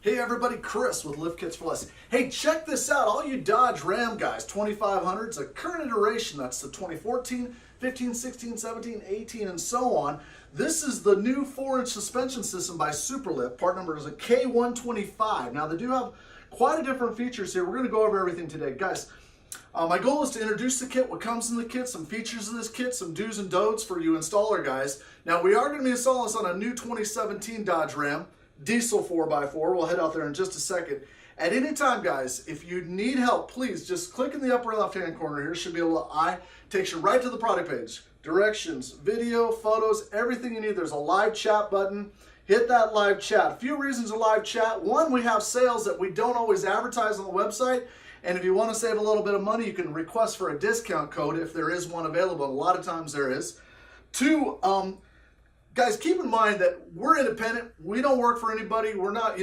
Hey everybody, Chris with Lift Kits for Less. Hey, check this out, all you Dodge Ram guys, 2500s, a current iteration, that's the 2014, 15, 16, 17, 18, and so on. This is the new 4-inch suspension system by SuperLift. Part number is a K125. Now they do have quite a different features here. We're going to go over everything today. Guys, my goal is to introduce the kit, what comes in the kit, some features of this kit, some do's and don'ts for you installer guys. Now we are going to be installing this on a new 2017 Dodge Ram. Diesel 4x4. We'll head out there in just a second. At any time, guys, if you need help, please just click in the upper left-hand corner here. Should be a little eye. Takes you right to the product page. Directions, video, photos, everything you need. There's a live chat button. Hit that live chat. A few reasons to live chat. One, we have sales that we don't always advertise on the website. And if you want to save a little bit of money, you can request for a discount code if there is one available. A lot of times there is. Two, guys, keep in mind that we're independent. We don't work for anybody. We're not,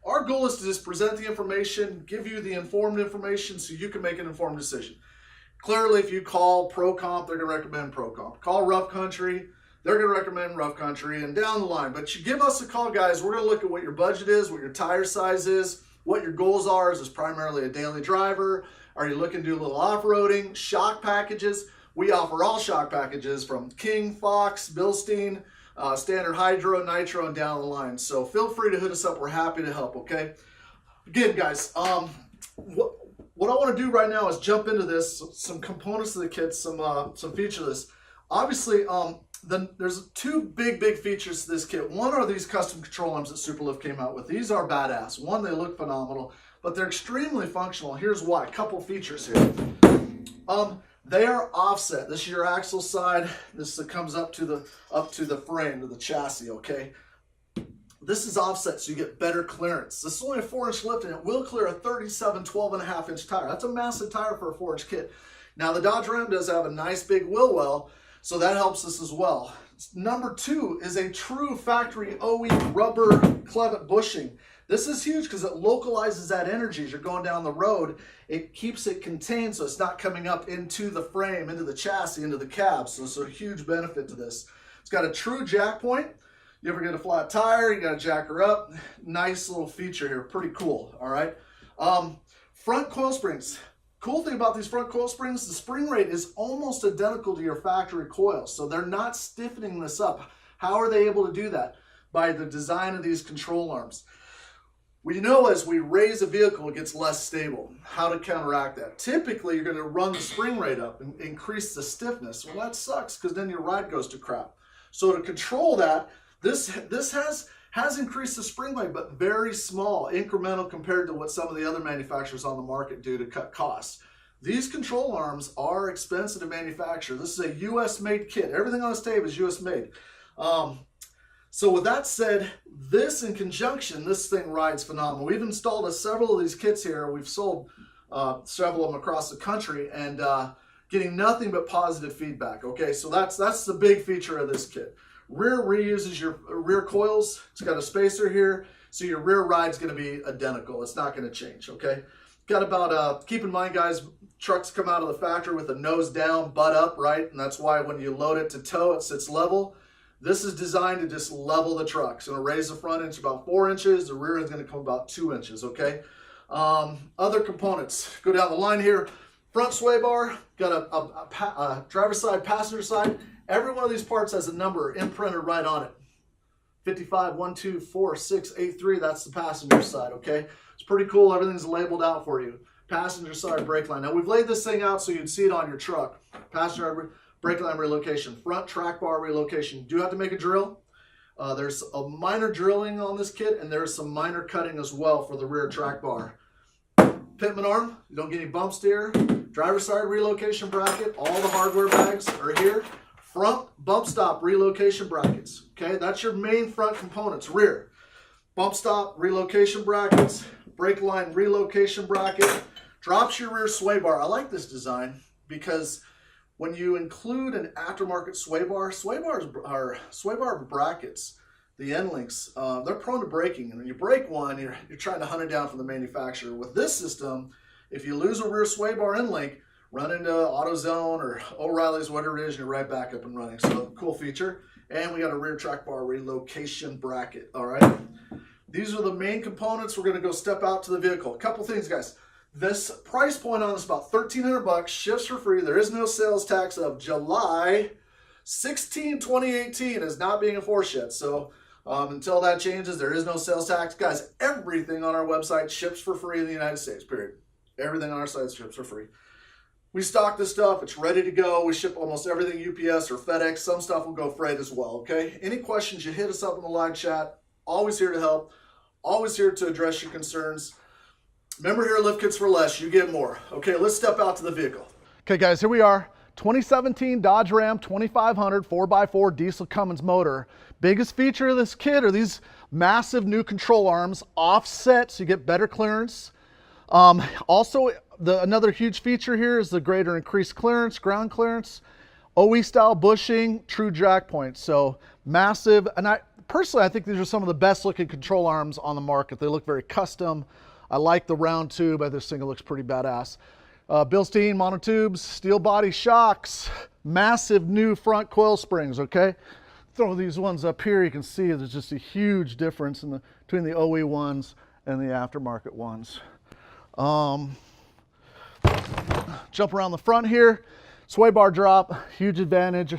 our goal is to just present the information, give you the informed information so you can make an informed decision. Clearly, if you call ProComp, they're going to recommend ProComp. Call Rough Country, they're going to recommend Rough Country, and down the line. But you give us a call, guys. We're going to look at what your budget is, what your tire size is, what your goals are. Is this primarily a daily driver? Are you looking to do a little off-roading? Shock packages. We offer all shock packages from King, Fox, Bilstein, Standard Hydro, Nitro, and down the line. So feel free to hit us up. We're happy to help, okay? Again, guys, what I want to do right now is jump into this, some components of the kit, some features of this. Obviously, there's two big features to this kit. One are these custom control arms that SuperLift came out with. These are badass. One, they look phenomenal, but they're extremely functional. Here's why. A couple features here. They are offset. This is your axle side. This comes up to the frame, to the chassis, okay? This is offset so you get better clearance. This is only a 4-inch lift and it will clear a 37 12.5-inch tire. That's a massive tire for a 4-inch kit. Now the Dodge Ram does have a nice big wheel well, so that helps us as well. Number two is a true factory OE rubber clevet bushing. This is huge because it localizes that energy as you're going down the road. It keeps it contained so it's not coming up into the frame, into the chassis, into the cab. So it's a huge benefit to this. It's got a true jack point. You ever get a flat tire, you got to jack her up. Nice little feature here, pretty cool, all right? Front coil springs. Cool thing about these front coil springs, the spring rate is almost identical to your factory coils. So they're not stiffening this up. How are they able to do that? By the design of these control arms. We know as we raise a vehicle, it gets less stable. How to counteract that? Typically, you're going to run the spring rate up and increase the stiffness. Well, that sucks because then your ride goes to crap. So to control that, this has increased the spring rate, but very small, incremental compared to what some of the other manufacturers on the market do to cut costs. These control arms are expensive to manufacture. This is a US-made kit. Everything on this tape is US-made. So with that said, this in conjunction, this thing rides phenomenal. We've installed several of these kits here. We've sold several of them across the country and getting nothing but positive feedback. Okay, so that's the big feature of this kit. Rear reuses your rear coils. It's got a spacer here, so your rear ride's going to be identical. It's not going to change, okay? Got about, keep in mind, guys, trucks come out of the factory with the nose down, butt up, right? And that's why when you load it to tow, it sits level. This is designed to just level the truck. So it'll raise the front inch about 4 inches. The rear is going to come about 2 inches, okay? Other components. Go down the line here. Front sway bar. Got a driver's side, passenger side. Every one of these parts has a number imprinted right on it. 55, 1, 2, 4, 6, 8, 3. That's the passenger side, okay? It's pretty cool. Everything's labeled out for you. Passenger side brake line. Now, we've laid this thing out so you'd see it on your truck. Passenger brake line relocation, front track bar relocation. You do have to make a drill. There's a minor drilling on this kit, and there's some minor cutting as well for the rear track bar. Pitman arm, you don't get any bumps here. Driver's side relocation bracket, all the hardware bags are here. Front bump stop relocation brackets. Okay, that's your main front components. Rear, bump stop relocation brackets, brake line relocation bracket, drops your rear sway bar. I like this design because when you include an aftermarket sway bar brackets, the end links, they're prone to breaking. And when you break one, you're trying to hunt it down from the manufacturer. With this system, if you lose a rear sway bar end link, run into AutoZone or O'Reilly's, whatever it is, you're right back up and running. So cool feature. And we got a rear track bar relocation bracket, all right? These are the main components. We're going to go step out to the vehicle. A couple things, guys. This price point on this is about $1,300, ships for free. There is no sales tax of July 16, 2018 is not being enforced yet. So until that changes, there is no sales tax. Guys, everything on our website ships for free in the United States, period. Everything on our site ships for free. We stock this stuff. It's ready to go. We ship almost everything UPS or FedEx. Some stuff will go freight as well, okay? Any questions, you hit us up in the live chat. Always here to help. Always here to address your concerns. Remember, here at Lift Kits for Less, you get more. Okay, let's step out to the vehicle. Okay, guys, here we are. 2017 Dodge Ram 2500 4x4 diesel Cummins motor. Biggest feature of this kit are these massive new control arms, offset so you get better clearance. Also, another huge feature here is the greater increased clearance, ground clearance, OE style bushing, true jack points. So massive, and personally I think these are some of the best looking control arms on the market. They look very custom. I like the round tube. This thing looks pretty badass. Bilstein monotubes, steel body shocks, massive new front coil springs, okay? Throw these ones up here, you can see there's just a huge difference between the OE ones and the aftermarket ones. Jump around the front here, sway bar drop, huge advantage.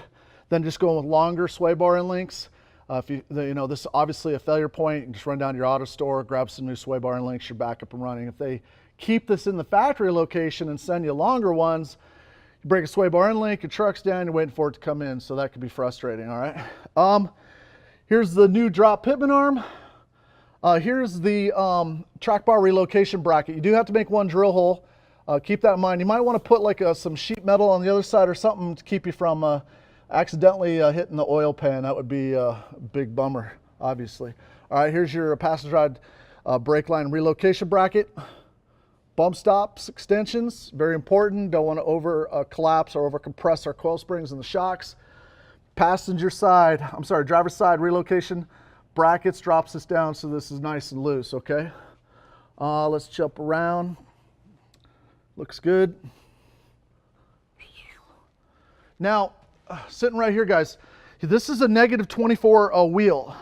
Then just going with longer sway bar end links. If you know, this is obviously a failure point, you can just run down to your auto store, grab some new sway bar end links, you're back up and running. If they keep this in the factory location and send you longer ones, you break a sway bar end link, your truck's down, you're waiting for it to come in, so that could be frustrating, all right? Here's the new drop pitman arm. Here's the track bar relocation bracket. You do have to make one drill hole. Keep that in mind. You might want to put like some sheet metal on the other side or something to keep you from accidentally hitting the oil pan. That would be a big bummer, obviously. All right, here's your passenger side brake line relocation bracket. Bump stops, extensions, very important. Don't want to over collapse or over compress our coil springs and the shocks. Driver's side relocation brackets drops this down so this is nice and loose, okay? Let's jump around. Looks good. Now, sitting right here, guys, this is a negative 24 wheel.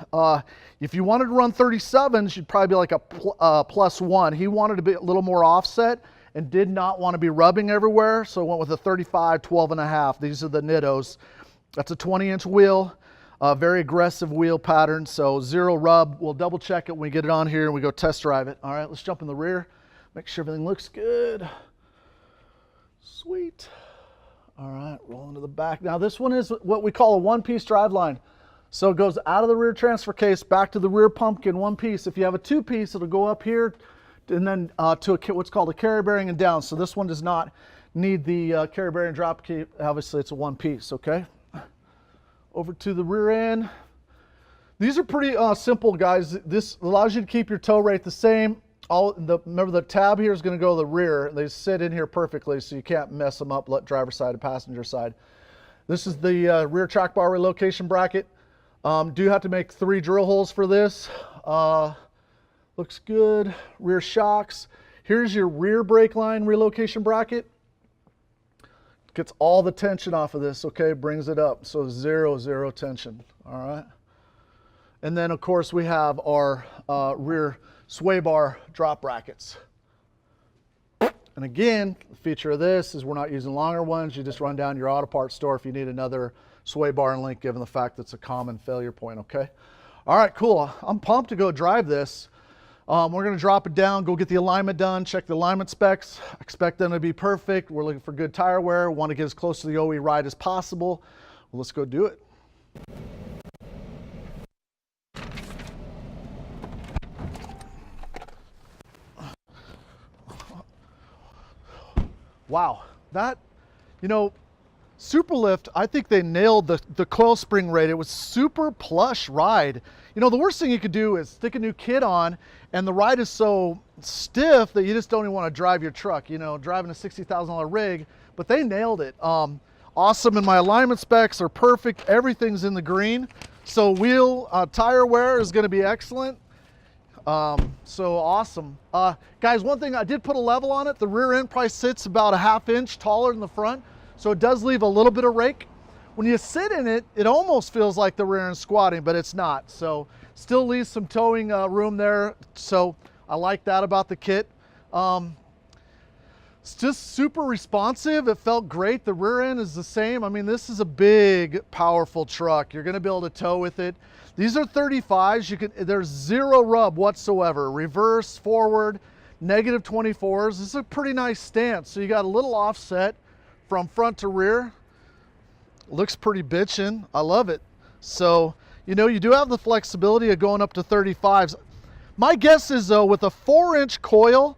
If you wanted to run 37s, you'd probably be like a +1. He wanted to be a little more offset and did not want to be rubbing everywhere, so went with a 35, 12.5. These are the Nittos. That's a 20-inch wheel, very aggressive wheel pattern, so zero rub. We'll double check it when we get it on here and we go test drive it. All right, let's jump in the rear, make sure everything looks good. Sweet. All right, roll into the back. Now this one is what we call a one-piece driveline. So it goes out of the rear transfer case, back to the rear pumpkin, one piece. If you have a two-piece, it'll go up here and then to what's called a carry bearing and down. So this one does not need the carry bearing drop key. Obviously it's a one piece, okay? Over to the rear end. These are pretty simple, guys. This allows you to keep your tow rate the same. Remember the tab here is going to go to the rear. They sit in here perfectly, so you can't mess them up, driver's side and passenger side. This is the rear track bar relocation bracket. Do have to make 3 drill holes for this. Looks good. Rear shocks. Here's your rear brake line relocation bracket. Gets all the tension off of this, okay? Brings it up, so zero tension, all right? And then, of course, we have our rear sway bar drop brackets. And again, the feature of this is we're not using longer ones. You just run down to your auto parts store if you need another sway bar and link, given the fact that it's a common failure point, okay? All right, cool. I'm pumped to go drive this. We're gonna drop it down, go get the alignment done, check the alignment specs. Expect them to be perfect. We're looking for good tire wear. Want to get as close to the OE ride as possible. Well, let's go do it. Wow, that, you know, SuperLift, I think they nailed the coil spring rate. It was super plush ride. You know, the worst thing you could do is stick a new kit on and the ride is so stiff that you just don't even want to drive your truck, you know, driving a $60,000 rig, but they nailed it. Awesome, and my alignment specs are perfect. Everything's in the green. So wheel tire wear is going to be excellent. So awesome. Guys, one thing, I did put a level on it. The rear end probably sits about a ½ inch taller than the front. So it does leave a little bit of rake. when you sit in it, it almost feels like the rear end squatting, but it's not. So still leaves some towing room there. So I like that about the kit. It's just super responsive. It felt great. The rear end is the same. I mean, this is a big, powerful truck. You're gonna be able to tow with it. These are 35s. There's zero rub whatsoever. Reverse, forward, negative 24s. This is a pretty nice stance. So you got a little offset from front to rear. Looks pretty bitchin'. I love it. So, you know, you do have the flexibility of going up to 35s. My guess is though, with a 4-inch coil,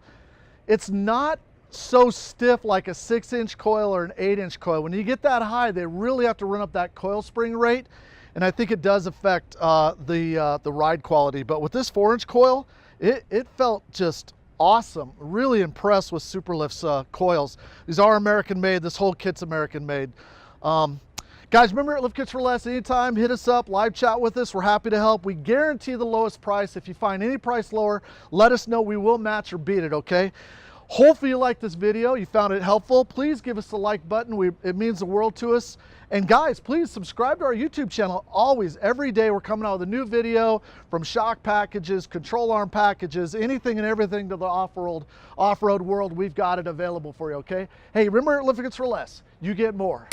it's not so stiff like a 6-inch coil or an 8-inch coil. When you get that high, they really have to run up that coil spring rate, and I think it does affect the ride quality. But with this 4-inch coil, it felt just awesome. Really impressed with SuperLift's coils. These are American made. This whole kit's American made. Guys, remember at Lift Kits for Less, anytime, hit us up, live chat with us. We're happy to help. We guarantee the lowest price. If you find any price lower, let us know. We will match or beat it, okay? Hopefully you liked this video, you found it helpful. Please give us the like button, it means the world to us. And guys, please subscribe to our YouTube channel. Always, every day we're coming out with a new video, from shock packages, control arm packages, anything and everything to the off-road world, we've got it available for you, okay? Hey, remember, Lift Kits for Less, you get more.